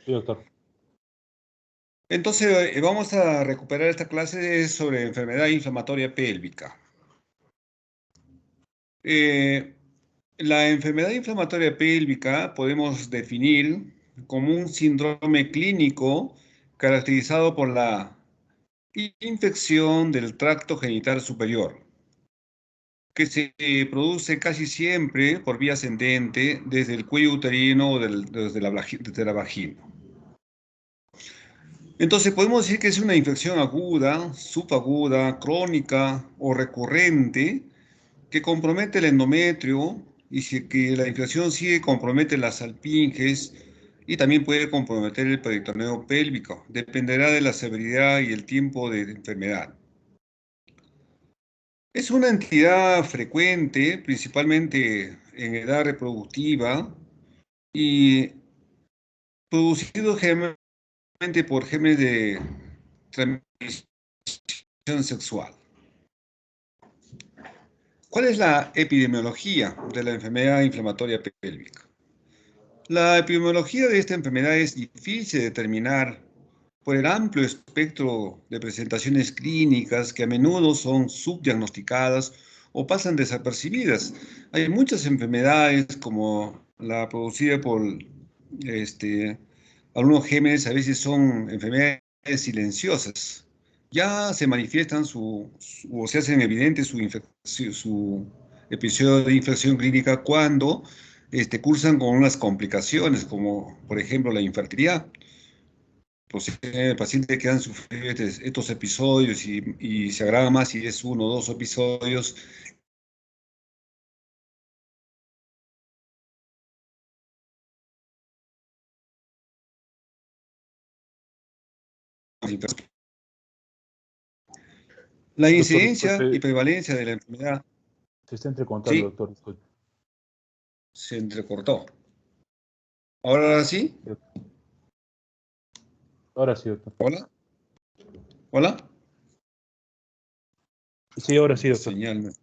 Sí, doctor. Entonces, vamos a recuperar esta clase sobre enfermedad inflamatoria pélvica. Eh, la enfermedad inflamatoria pélvica podemos definir como un síndrome clínico caracterizado por la infección del tracto genital superior, que se produce casi siempre por vía ascendente desde el cuello uterino o desde la vagina. Entonces podemos decir que es una infección aguda, subaguda, crónica o recurrente que compromete el endometrio y si que la infección sigue compromete las salpinges y también puede comprometer el peritoneo pélvico. Dependerá de la severidad y el tiempo de enfermedad. Es una entidad frecuente, principalmente en edad reproductiva y producido generalmente por gérmenes de transmisión sexual. ¿Cuál es la epidemiología de la enfermedad inflamatoria pélvica? La epidemiología de esta enfermedad es difícil de determinar por el amplio espectro de presentaciones clínicas que a menudo son subdiagnosticadas o pasan desapercibidas. Hay muchas enfermedades como la producida por algunos gérmenes, a veces son enfermedades silenciosas. Ya se manifiestan o se hacen evidentes su episodio de infección clínica cuando cursan con unas complicaciones, como por ejemplo la infertilidad. Pacientes que han sufrido estos episodios y se agrava más si es uno o dos episodios. La Doctor, incidencia y disculpe, prevalencia de la enfermedad, se está entrecontando, sí, doctor, disculpe. se entrecortó. ¿Ahora sí? Sí, ahora sí, doctor. ¿Hola? ¿Hola? Sí, ahora sí, La doctor. señal,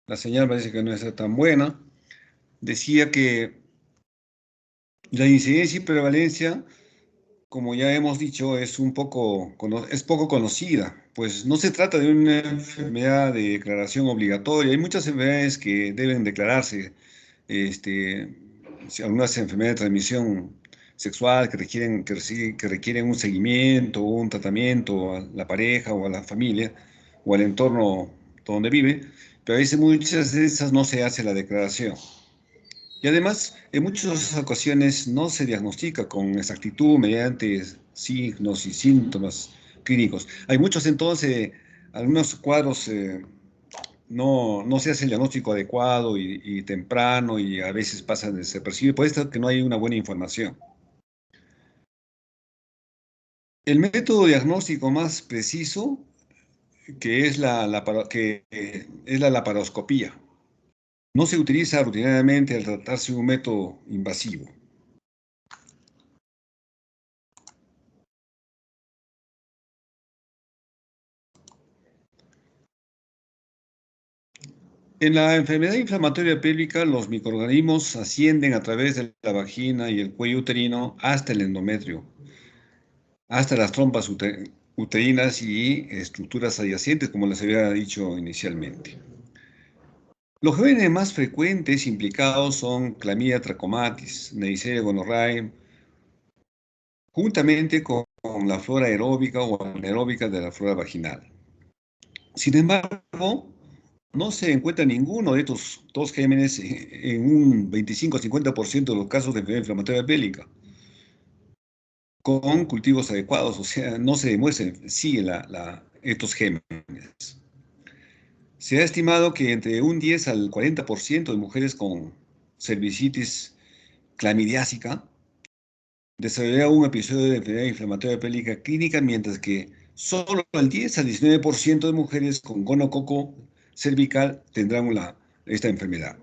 la señal parece que no está tan buena. Decía que la incidencia y prevalencia, como ya hemos dicho, es poco conocida, pues no se trata de una enfermedad de declaración obligatoria. Hay muchas enfermedades que deben declararse, este, algunas enfermedades de transmisión sexual que requieren un seguimiento o un tratamiento a la pareja o a la familia o al entorno donde vive, pero a veces muchas de esas no se hace la declaración. Y además, en muchas ocasiones no se diagnostica con exactitud mediante signos y síntomas clínicos. Hay muchos entonces, algunos cuadros no se hace el diagnóstico adecuado y temprano y a veces pasan desapercibidos, por esto que no hay una buena información. El método diagnóstico más preciso que es es la laparoscopía. No se utiliza rutinariamente al tratarse de un método invasivo. En la enfermedad inflamatoria pélvica, los microorganismos ascienden a través de la vagina y el cuello uterino hasta el endometrio, hasta las trompas uterinas y estructuras adyacentes, como les había dicho inicialmente. Los gérmenes más frecuentes implicados son Clamidia trachomatis, Neisseria gonorrhoeae, juntamente con la flora aeróbica o anaeróbica de la flora vaginal. Sin embargo, no se encuentra ninguno de estos dos gérmenes en un 25-50% de los casos de enfermedad inflamatoria pélvica, con cultivos adecuados, o sea, no se demuestran sí estos gérmenes. Se ha estimado que entre un 10 al 40% de mujeres con cervicitis clamidiásica desarrollará un episodio de enfermedad inflamatoria pélvica clínica, mientras que solo el 10 al 19% de mujeres con gonococo cervical tendrán esta enfermedad.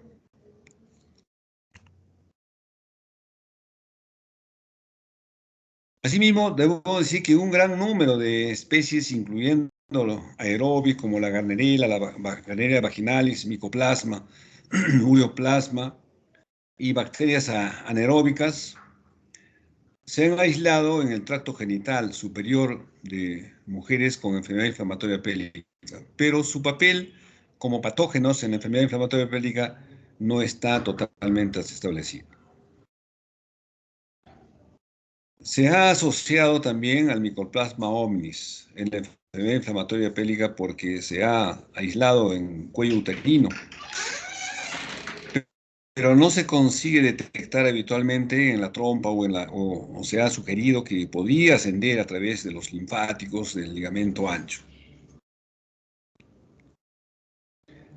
Asimismo, debo decir que un gran número de especies, incluyendo los aerobios como la Gardnerella, Gardnerella vaginalis, Mycoplasma, Ureoplasma y bacterias anaeróbicas, Se han aislado en el tracto genital superior de mujeres con enfermedad inflamatoria pélvica, pero su papel como patógenos en la enfermedad inflamatoria pélvica no está totalmente establecido. Se ha asociado también al Mycoplasma omnis en la enfermedad inflamatoria pélvica porque se ha aislado en cuello uterino, pero no se consigue detectar habitualmente en la trompa o se ha sugerido que podría ascender a través de los linfáticos del ligamento ancho.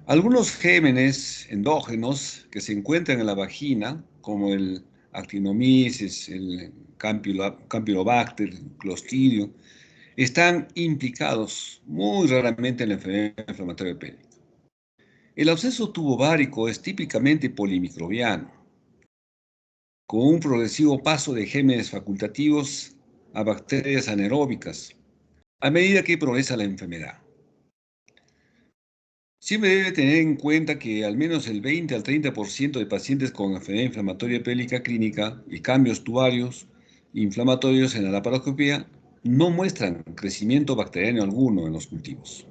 Algunos gérmenes endógenos que se encuentran en la vagina, como el Actinomyces, el Campylobacter, el Clostridio, están implicados muy raramente en la enfermedad inflamatoria pélvica. El absceso tubovárico es típicamente polimicrobiano, con un progresivo paso de gérmenes facultativos a bacterias anaeróbicas, a medida que progresa la enfermedad. Siempre debe tener en cuenta que al menos el 20 al 30% de pacientes con enfermedad inflamatoria pélvica clínica y cambios tubarios inflamatorios en la laparoscopía no muestran crecimiento bacteriano alguno en los cultivos.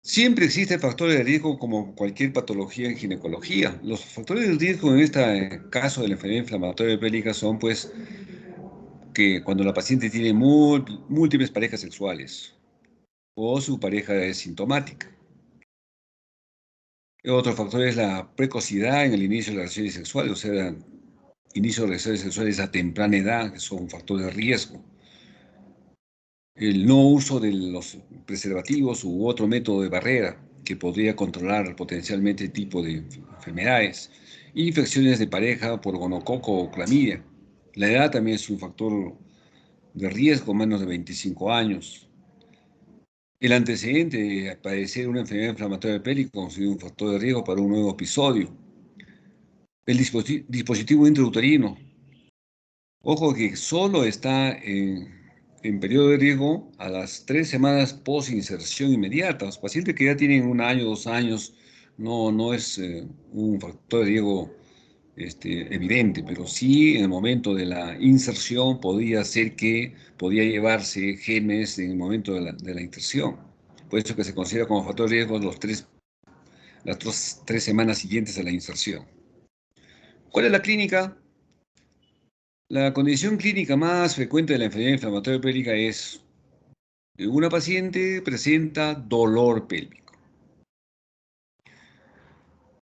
Siempre existen factores de riesgo como cualquier patología en ginecología. Los factores de riesgo en este caso de la enfermedad inflamatoria pélvica son pues que cuando la paciente tiene múltiples parejas sexuales o su pareja es sintomática. Otro factor es la precocidad en el inicio de las relaciones sexuales, o sea, inicio de relaciones sexuales a temprana edad, que son un factor de riesgo. El no uso de los preservativos u otro método de barrera que podría controlar potencialmente el tipo de enfermedades. Infecciones de pareja por gonococo o clamidia. La edad también es un factor de riesgo, menos de 25 años. El antecedente de padecer una enfermedad inflamatoria pélvica constituye un factor de riesgo para un nuevo episodio. El dispositivo intrauterino. Ojo que solo está en periodo de riesgo a las 3 semanas post-inserción inmediata. Los pacientes que ya tienen 1 año, 2 años, no es un factor de riesgo evidente, pero sí en el momento de la inserción podría ser que podía llevarse genes en el momento de la inserción. Por eso que se considera como factor de riesgo las 3 semanas siguientes a la inserción. ¿Cuál es la clínica? La condición clínica más frecuente de la enfermedad inflamatoria pélvica es que una paciente presenta dolor pélvico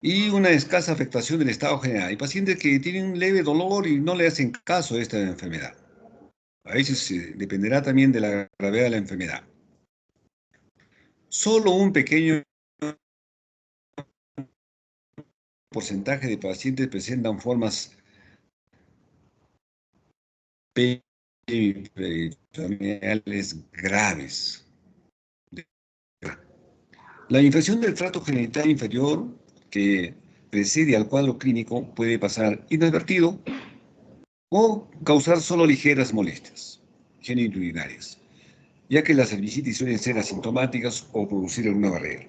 y una escasa afectación del estado general. Hay pacientes que tienen un leve dolor y no le hacen caso a esta enfermedad. A veces dependerá también de la gravedad de la enfermedad. Solo un pequeño porcentaje de pacientes presentan formas peritoneales graves. La infección del tracto genital inferior que precede al cuadro clínico puede pasar inadvertido o causar solo ligeras molestias genitourinarias, ya que las cervicitis suelen ser asintomáticas o producir alguna barrera.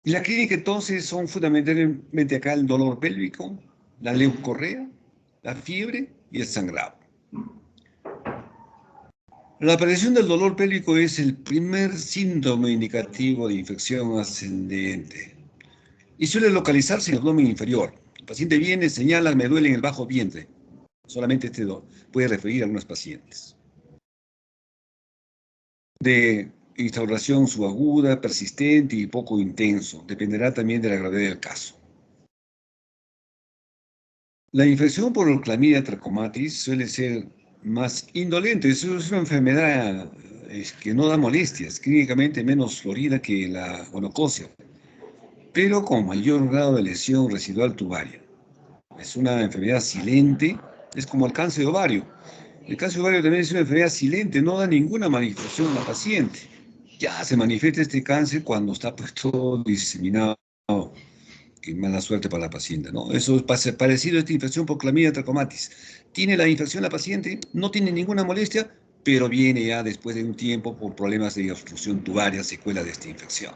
Y la clínica entonces son fundamentalmente acá el dolor pélvico, la leucorrea, la fiebre y el sangrado. La aparición del dolor pélvico es el primer síntoma indicativo de infección ascendente y suele localizarse en el abdomen inferior. El paciente viene, señala, me duele en el bajo vientre. Solamente este puede referir a algunos pacientes. De instauración subaguda, persistente y poco intenso. Dependerá también de la gravedad del caso. La infección por Clamidia trachomatis suele ser más indolente. Es una enfermedad que no da molestias, clínicamente menos florida que la gonococia, pero con mayor grado de lesión residual tubaria. Es una enfermedad silente, es como el cáncer de ovario. El cáncer de ovario también es una enfermedad silente, no da ninguna manifestación a la paciente. Ya se manifiesta este cáncer cuando está pues todo diseminado. Qué mala suerte para la paciente, ¿no? Eso es parecido a esta infección por Clamidia trachomatis. Tiene la infección la paciente, no tiene ninguna molestia, pero viene ya después de un tiempo por problemas de obstrucción tubaria, secuela de esta infección.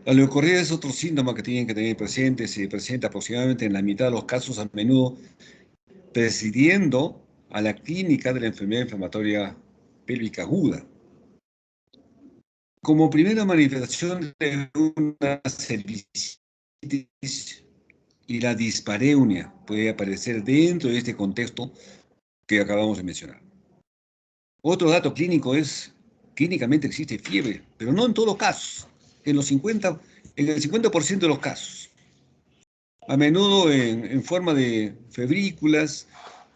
La leucorrea es otro síntoma que tienen que tener presente. Se presenta aproximadamente en la mitad de los casos, a menudo presidiendo a la clínica de la enfermedad inflamatoria pélvica aguda. Como primera manifestación de una cervicitis y la dispareunia puede aparecer dentro de este contexto que acabamos de mencionar. Otro dato clínico es, clínicamente existe fiebre, pero no en todos los casos, en el 50% de los casos. A menudo en forma de febrículas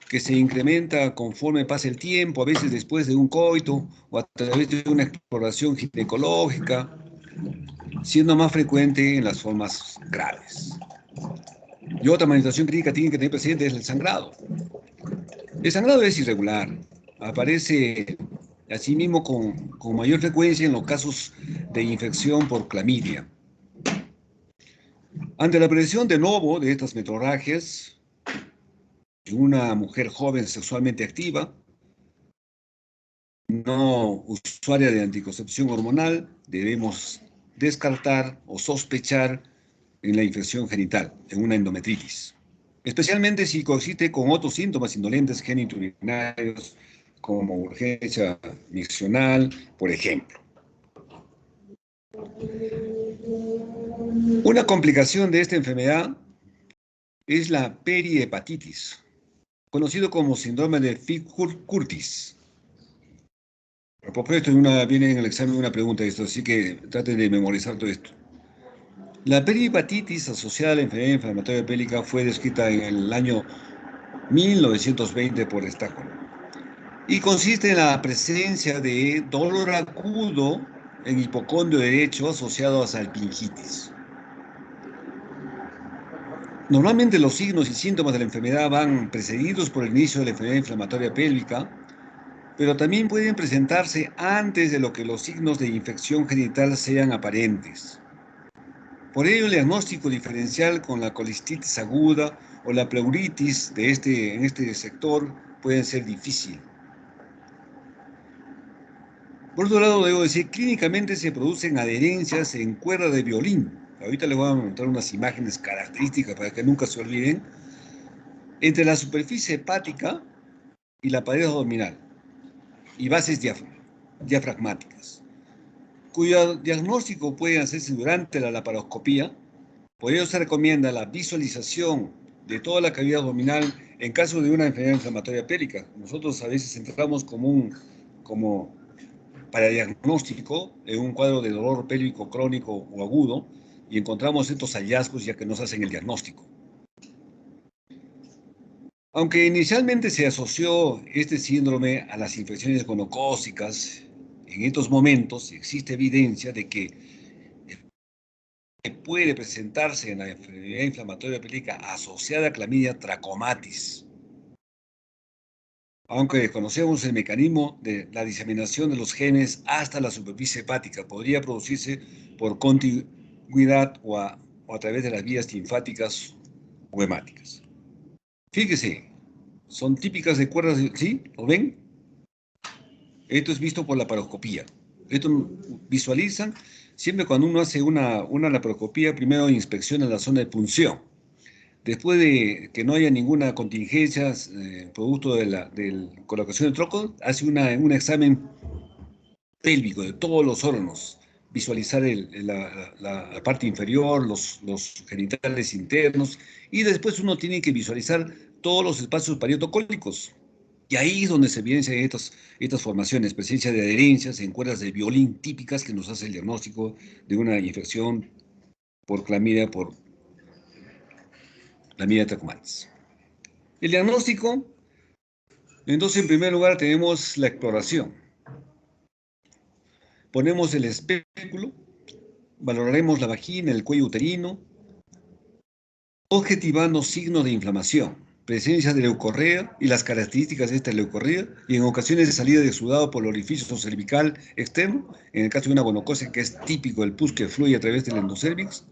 que se incrementa conforme pasa el tiempo, a veces después de un coito o a través de una exploración ginecológica, siendo más frecuente en las formas graves. Y otra manifestación clínica tiene que tener presente es el sangrado. El sangrado es irregular, aparece asimismo con mayor frecuencia en los casos de infección por clamidia. Ante la aparición de nuevo de estas metrorragias en una mujer joven sexualmente activa, no usuaria de anticoncepción hormonal, debemos descartar o sospechar en la infección genital, en una endometritis. Especialmente si coexiste con otros síntomas indolentes genitourinarios, como urgencia miccional, por ejemplo. Una complicación de esta enfermedad es la perihepatitis, conocido como síndrome de Fick-Curtis. A propósito, viene en el examen una pregunta de esto, así que traten de memorizar todo esto. La perihepatitis asociada a la enfermedad inflamatoria pélvica fue descrita en el año 1920 por Stockholm y consiste en la presencia de dolor agudo en hipocondrio derecho asociado a salpingitis. Normalmente los signos y síntomas de la enfermedad van precedidos por el inicio de la enfermedad inflamatoria pélvica, pero también pueden presentarse antes de lo que los signos de infección genital sean aparentes. Por ello, el diagnóstico diferencial con la colistitis aguda o la pleuritis en este sector pueden ser difícil. Por otro lado, debo decir, clínicamente se producen adherencias en cuerda de violín. Ahorita les voy a mostrar unas imágenes características para que nunca se olviden. Entre la superficie hepática y la pared abdominal y bases diafragmáticas, cuyo diagnóstico puede hacerse durante la laparoscopía. Por ello se recomienda la visualización de toda la cavidad abdominal en caso de una enfermedad inflamatoria pélvica. Nosotros a veces entramos como para diagnóstico en un cuadro de dolor pélvico crónico o agudo y encontramos estos hallazgos ya que nos hacen el diagnóstico. Aunque inicialmente se asoció este síndrome a las infecciones gonocócicas, en estos momentos existe evidencia de que puede presentarse en la enfermedad inflamatoria pélvica asociada a clamidia trachomatis. Aunque desconocemos el mecanismo de la diseminación de los genes hasta la superficie hepática, podría producirse por contigüidad o a través de las vías linfáticas o hemáticas. Fíjese, son típicas de cuerdas, ¿sí? ¿Lo ven? Esto es visto por la laparoscopía. Esto visualizan siempre cuando uno hace una laparoscopía, primero inspecciona la zona de punción. Después de que no haya ninguna contingencia producto de la colocación de troco, hace un examen pélvico de todos los órganos, visualizar la parte inferior, los genitales internos, y después uno tiene que visualizar todos los espacios parietocólicos. Y ahí es donde se evidencian estas formaciones, presencia de adherencias en cuerdas de violín típicas que nos hace el diagnóstico de una infección por clamidia trachomatis. El diagnóstico, entonces en primer lugar tenemos la exploración. Ponemos el espéculo, valoraremos la vagina, el cuello uterino, objetivando signos de inflamación, presencia de leucorrea y las características de esta leucorrea, y en ocasiones de salida de exudado por el orificio cervical externo, en el caso de una gonocosia que es típico del pus que fluye a través del endocérvix,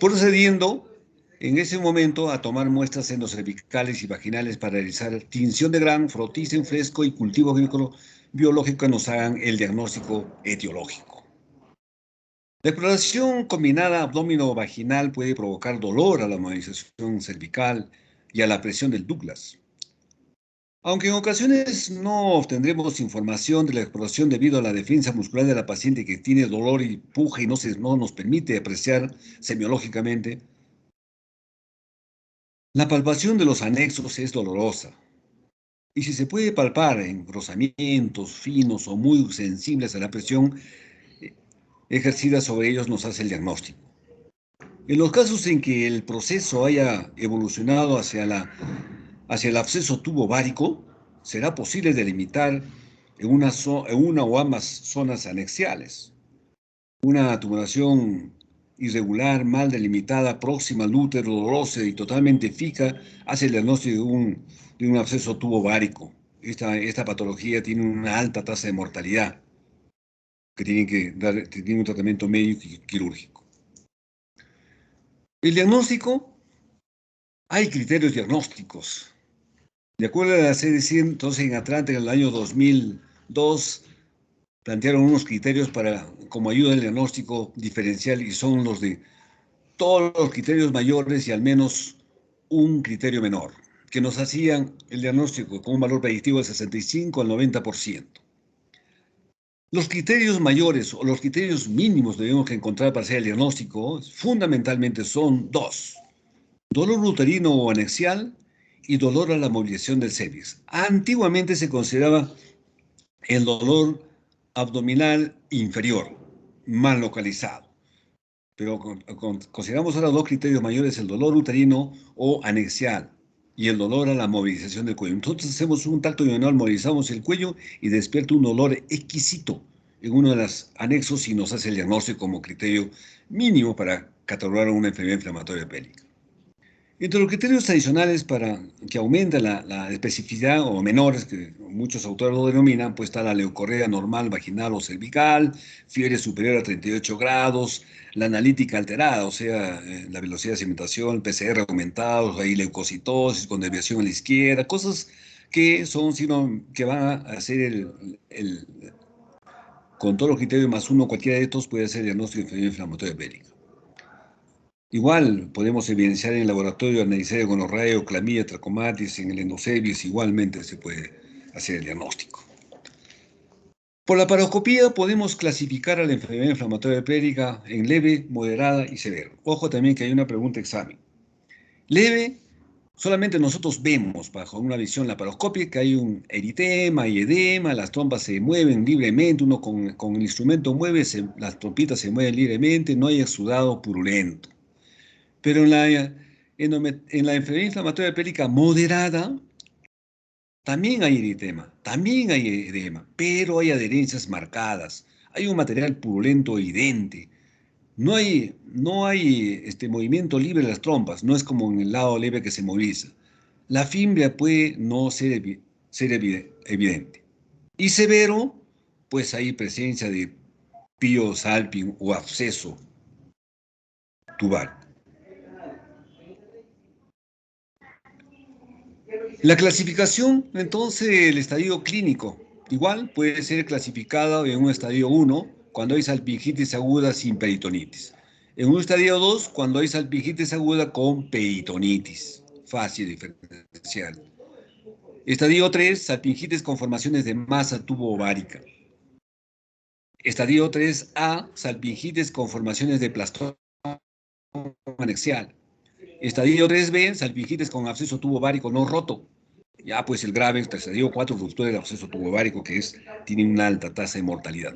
procediendo en ese momento a tomar muestras endocervicales y vaginales para realizar tinción de Gram, frotis en fresco y cultivo biológico que nos hagan el diagnóstico etiológico. La exploración combinada abdomino-vaginal puede provocar dolor a la movilización cervical y a la presión del Douglas. Aunque en ocasiones no obtendremos información de la exploración debido a la defensa muscular de la paciente que tiene dolor y puja y no nos permite apreciar semiológicamente, la palpación de los anexos es dolorosa. Y si se puede palpar en rozamientos finos o muy sensibles a la presión ejercida sobre ellos, nos hace el diagnóstico. En los casos en que el proceso haya evolucionado hacia el absceso tubo-ovárico, será posible delimitar en una o ambas zonas anexiales. Una tumoración irregular, mal delimitada, próxima al útero, dolorosa y totalmente fija, hace el diagnóstico de un absceso tubo-ovárico. Esta patología tiene una alta tasa de mortalidad, que tiene un tratamiento médico y quirúrgico. El diagnóstico, hay criterios diagnósticos. De acuerdo a la CDC, entonces en Atlanta en el año 2002 plantearon unos criterios como ayuda al diagnóstico diferencial y son los de todos los criterios mayores y al menos un criterio menor, que nos hacían el diagnóstico con un valor predictivo del 65 al 90%. Los criterios mayores o los criterios mínimos debemos encontrar para hacer el diagnóstico fundamentalmente son dos: dolor uterino o anexial y dolor a la movilización del cervix. Antiguamente se consideraba el dolor abdominal inferior, mal localizado. Pero consideramos ahora dos criterios mayores: el dolor uterino o anexial y el dolor a la movilización del cuello. Entonces hacemos un tacto iodenal, movilizamos el cuello y despierta un dolor exquisito en uno de los anexos y nos hace el diagnóstico como criterio mínimo para catalogar una enfermedad inflamatoria pélvica. Entre los criterios tradicionales para que aumente la especificidad o menores, que muchos autores lo denominan, pues está la leucorrea normal vaginal o cervical, fiebre superior a 38 grados, la analítica alterada, o sea, la velocidad de sedimentación, PCR aumentado, hay leucocitosis con desviación a la izquierda, cosas que son sino que van a hacer con todos los criterios más uno, cualquiera de estos puede ser diagnóstico de enfermedad inflamatoria pélvica. Igual podemos evidenciar en el laboratorio analizar el gonorrea o clamidia trachomatis en el endocervix, igualmente se puede hacer el diagnóstico. Por la paroscopía podemos clasificar a la enfermedad inflamatoria pélvica en leve, moderada y severa. Ojo también que hay una pregunta examen. Leve, solamente nosotros vemos bajo una visión laparoscópica que hay un eritema y edema, las trompas se mueven libremente, uno con el instrumento mueve, las trompitas se mueven libremente, no hay exudado purulento. Pero en la enfermedad inflamatoria pélvica moderada también hay eritema, también hay edema, pero hay adherencias marcadas, hay un material purulento evidente, no hay movimiento libre de las trompas, no es como en el lado leve que se moviliza. La fimbria puede no ser evidente. Y severo, pues hay presencia de pío salping o absceso tubal. La clasificación, entonces, el estadio clínico, igual puede ser clasificado en un estadio 1 cuando hay salpingitis aguda sin peritonitis. En un estadio 2 cuando hay salpingitis aguda con peritonitis. Fácil diferencial. Estadio 3, salpingitis con formaciones de masa tubo-ovárica. Estadio 3A, salpingitis con formaciones de plastoma anexial. Estadio 3B, salpingitis con absceso tubo-ovárico no roto. Ya pues el grave, estadio 4, ruptura del absceso tubo-ovárico, que tiene una alta tasa de mortalidad.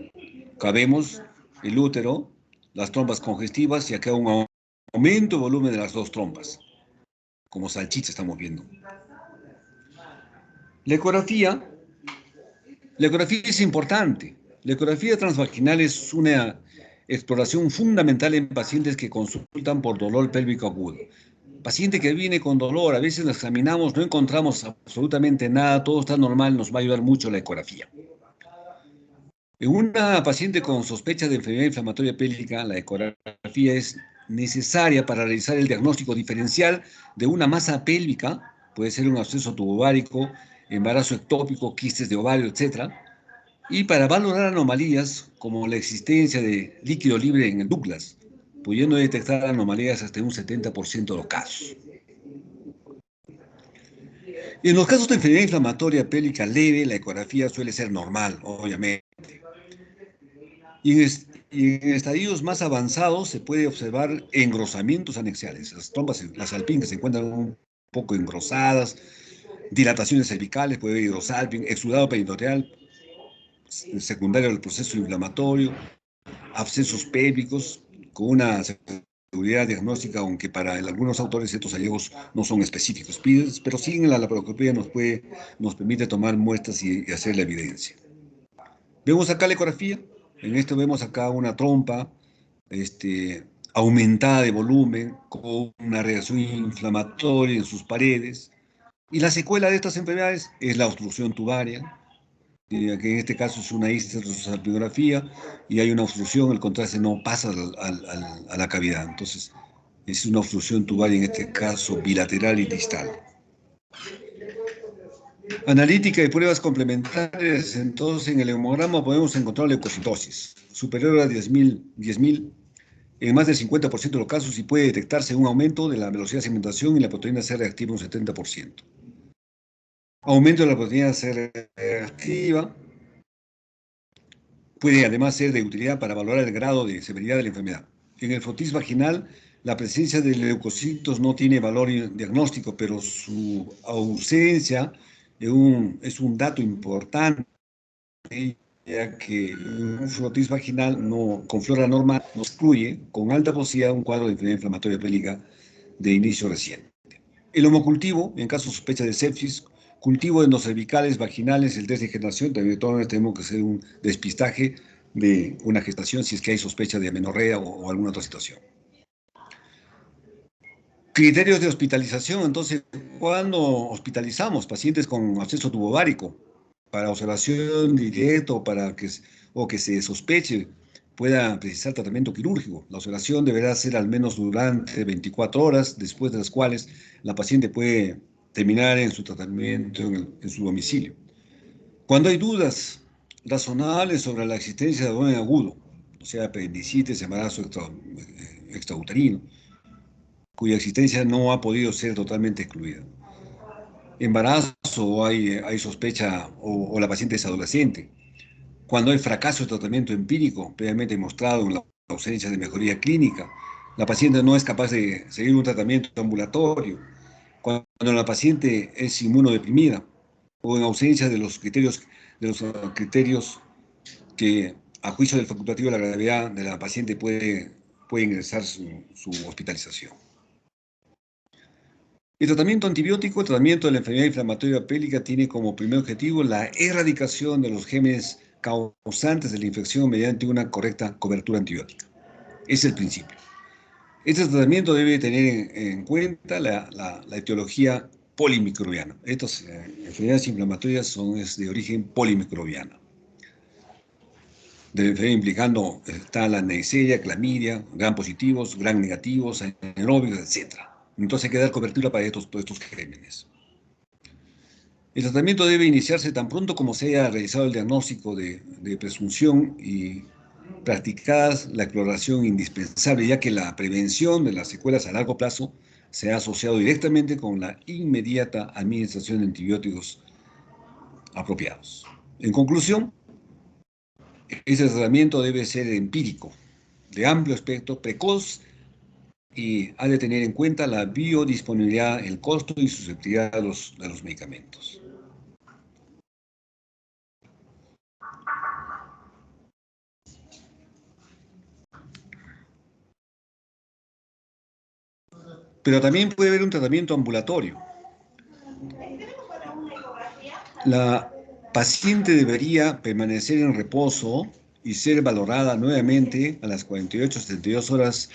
Acá vemos el útero, las trompas congestivas y acá un aumento de volumen de las dos trompas. Como salchicha estamos viendo. La ecografía es importante. La ecografía transvaginal es una exploración fundamental en pacientes que consultan por dolor pélvico agudo. Paciente que viene con dolor, a veces lo examinamos, no encontramos absolutamente nada, todo está normal, nos va a ayudar mucho la ecografía. En una paciente con sospecha de enfermedad inflamatoria pélvica, la ecografía es necesaria para realizar el diagnóstico diferencial de una masa pélvica, puede ser un absceso tubovárico, embarazo ectópico, quistes de ovario, etc. y para valorar anomalías como la existencia de líquido libre en el Douglas, pudiendo detectar anomalías hasta un 70% de los casos. En los casos de enfermedad inflamatoria pélvica leve, la ecografía suele ser normal, obviamente. Y en estadios más avanzados se puede observar engrosamientos anexiales, las trompas, las alpin que se encuentran un poco engrosadas, dilataciones cervicales, puede haber hidrosalping, exudado peritoneal secundario del proceso inflamatorio, abscesos pélvicos con una seguridad diagnóstica, aunque para algunos autores estos hallazgos no son específicos, pero sí en la laparoscopía nos permite tomar muestras y hacer la evidencia. Vemos acá la ecografía, en esto vemos acá una trompa aumentada de volumen, con una reacción inflamatoria en sus paredes, y la secuela de estas enfermedades es la obstrucción tubaria, que en este caso es una histerosalpingografía, y hay una obstrucción, el contraste no pasa a la cavidad, entonces es una obstrucción tubaria, en este caso bilateral y distal. Analítica y pruebas complementarias, entonces en el hemograma podemos encontrar leucocitosis superior a 10.000 en más del 50% de los casos, y puede detectarse un aumento de la velocidad de segmentación y la proteína C reactiva un 70%. Aumento de la proteína C reactiva puede además ser de utilidad para valorar el grado de severidad de la enfermedad. En el frotis vaginal, la presencia de leucocitos no tiene valor diagnóstico, pero su ausencia es un dato importante, ya que un frotis vaginal con flora normal nos excluye con alta posibilidad un cuadro de enfermedad inflamatoria pélvica de inicio reciente. El homocultivo, en caso de sospecha de sepsis, cultivo de endocervicales, vaginales, el test de generación, también todos tenemos que hacer un despistaje de una gestación si es que hay sospecha de amenorrea o alguna otra situación. Criterios de hospitalización, entonces, cuando hospitalizamos pacientes con absceso tubovárico para observación directa o que se sospeche pueda precisar tratamiento quirúrgico, la observación deberá ser al menos durante 24 horas, después de las cuales la paciente puede terminar en su tratamiento en su domicilio. Cuando hay dudas razonables sobre la existencia de abdomen agudo, o sea, apendicitis, embarazo extrauterino, cuya existencia no ha podido ser totalmente excluida. Embarazo, o hay sospecha, o la paciente es adolescente. Cuando hay fracaso de tratamiento empírico, previamente demostrado en la ausencia de mejoría clínica, la paciente no es capaz de seguir un tratamiento ambulatorio. Cuando la paciente es inmunodeprimida, o en ausencia de los criterios que, a juicio del facultativo de la gravedad de la paciente, puede ingresar su hospitalización. El tratamiento antibiótico, el tratamiento de la enfermedad inflamatoria pélvica, tiene como primer objetivo la erradicación de los gérmenes causantes de la infección mediante una correcta cobertura antibiótica. Ese es el principio. Este tratamiento debe tener en cuenta la etiología polimicrobiana. Estas enfermedades inflamatorias son de origen polimicrobiano. De enfermedad implicando está la Neisseria, clamidia, gram positivos, gram negativos, anaerobios, etc. Entonces hay que dar cobertura para todos estos gérmenes. El tratamiento debe iniciarse tan pronto como se haya realizado el diagnóstico de presunción y practicadas la exploración indispensable, ya que la prevención de las secuelas a largo plazo se ha asociado directamente con la inmediata administración de antibióticos apropiados. En conclusión, este tratamiento debe ser empírico, de amplio espectro, precoz, y ha de tener en cuenta la biodisponibilidad, el costo y susceptibilidad de los medicamentos. Pero también puede haber un tratamiento ambulatorio. La paciente debería permanecer en reposo y ser valorada nuevamente a las 48-72 horas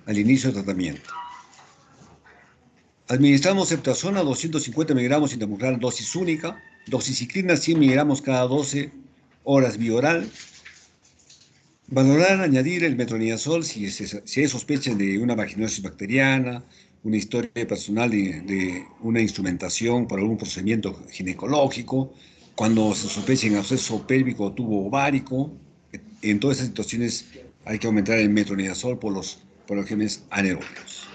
al inicio del tratamiento. Administramos ceftriaxona 250 miligramos intramuscular, dosis única, doxiciclina 100 miligramos cada 12 horas vía oral. Valorar añadir el metronidazol si hay sospecha de una vaginosis bacteriana, una historia personal de una instrumentación para algún procedimiento ginecológico, cuando se sospecha en absceso pélvico o tubo ovárico. En todas esas situaciones hay que aumentar el metronidazol por los genes anaerobios.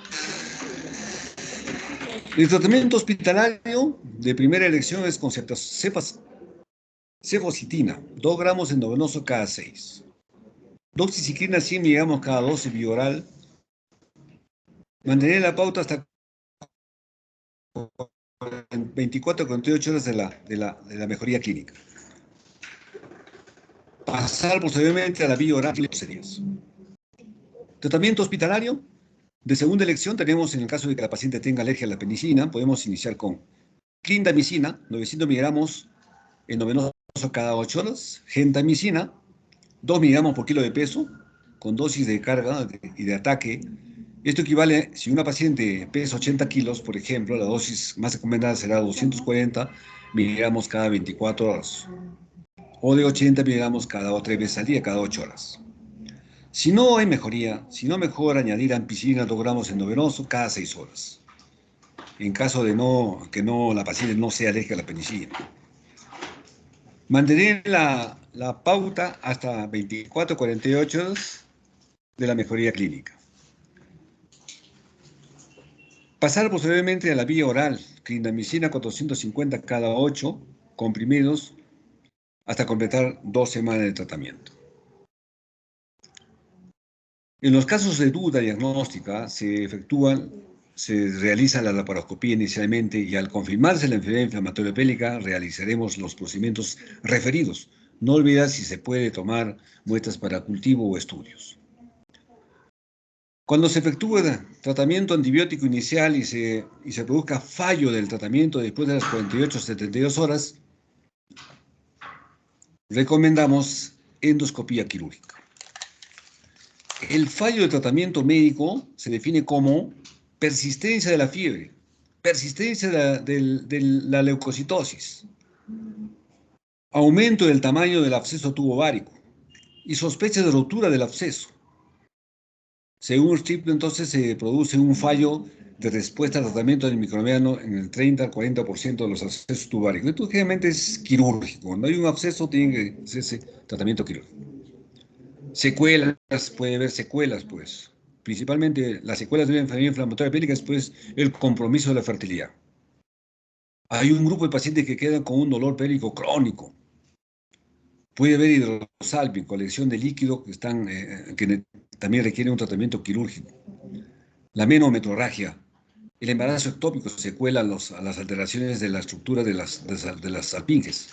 El tratamiento hospitalario de primera elección es con cefocitina, 2 gramos endovenoso cada 6. Doxiciclina 100 miligramos cada 12 vía oral. Mantener la pauta hasta 24 a 48 horas de la mejoría clínica. Pasar posteriormente a la vía oral 15 días. Tratamiento hospitalario. De segunda elección tenemos, en el caso de que la paciente tenga alergia a la penicilina, podemos iniciar con clindamicina, 900 miligramos endovenoso cada 8 horas. Gentamicina, 2 miligramos por kilo de peso, con dosis de carga y de ataque. Esto equivale, si una paciente pesa 80 kilos, por ejemplo, la dosis más recomendada será 240 miligramos cada 24 horas. O de 80 miligramos cada 3 veces al día, cada 8 horas. Si no hay mejoría, si no mejora, añadir ampicilina 2 gramos endovenoso cada 6 horas. En caso de que la paciente no sea alérgica a la penicilina. Mantener la pauta hasta 24 a 48 horas de la mejoría clínica. Pasar posteriormente a la vía oral, clindamicina 450 cada 8 comprimidos hasta completar 2 semanas de tratamiento. En los casos de duda diagnóstica se realiza la laparoscopía inicialmente y al confirmarse la enfermedad inflamatoria pélvica realizaremos los procedimientos referidos. No olvidar si se puede tomar muestras para cultivo o estudios. Cuando se efectúe el tratamiento antibiótico inicial y se produzca fallo del tratamiento después de las 48 a 72 horas, recomendamos endoscopía quirúrgica. El fallo de tratamiento médico se define como persistencia de la fiebre, persistencia de la leucocitosis, aumento del tamaño del absceso tubo ovárico y sospecha de rotura del absceso. Según Strip, entonces se produce un fallo de respuesta al tratamiento del microbiano en el 30 al 40% de los abscesos tubáricos. Esto generalmente es quirúrgico. Cuando hay un absceso, tiene que hacerse tratamiento quirúrgico. Secuelas, puede haber secuelas, pues. Principalmente las secuelas de una enfermedad inflamatoria pélvica es, pues, el compromiso de la fertilidad. Hay un grupo de pacientes que quedan con un dolor pélvico crónico. Puede haber hidrosalping, colección de líquido que también requiere un tratamiento quirúrgico. La menometrorragia, el embarazo ectópico secuela a las alteraciones de la estructura de las salpinges,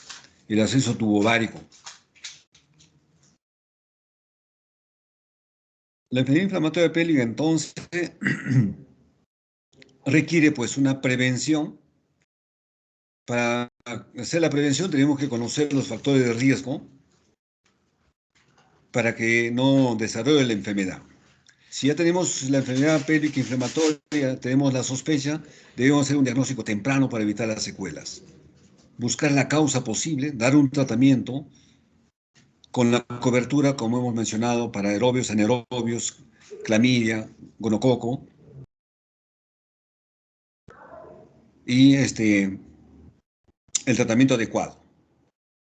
el absceso tubovárico. La enfermedad inflamatoria pélvica, entonces, requiere pues una prevención. Para hacer la prevención tenemos que conocer los factores de riesgo para que no desarrolle la enfermedad. Si ya tenemos la enfermedad pélvica inflamatoria, tenemos la sospecha, debemos hacer un diagnóstico temprano para evitar las secuelas. Buscar la causa posible, dar un tratamiento con la cobertura, como hemos mencionado, para aerobios, anaerobios, clamidia, gonococo, y el tratamiento adecuado.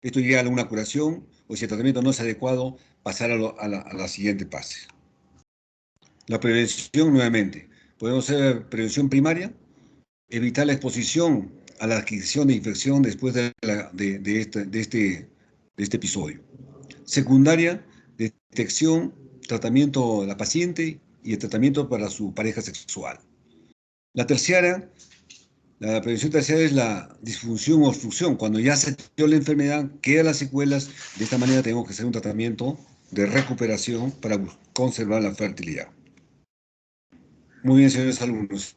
Esto llega a una curación, o si el tratamiento no es adecuado, pasar a la siguiente fase. La prevención, nuevamente. Podemos hacer prevención primaria, evitar la exposición a la adquisición de infección después de este episodio. Secundaria, detección, tratamiento de la paciente y el tratamiento para su pareja sexual. La terciaria, la prevención terciaria es la disfunción o obstrucción. Cuando ya se dio la enfermedad, quedan las secuelas. De esta manera tenemos que hacer un tratamiento de recuperación para conservar la fertilidad. Muy bien, señores alumnos.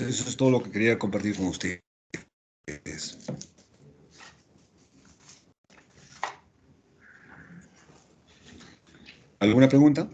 Eso es todo lo que quería compartir con ustedes. ¿Alguna pregunta?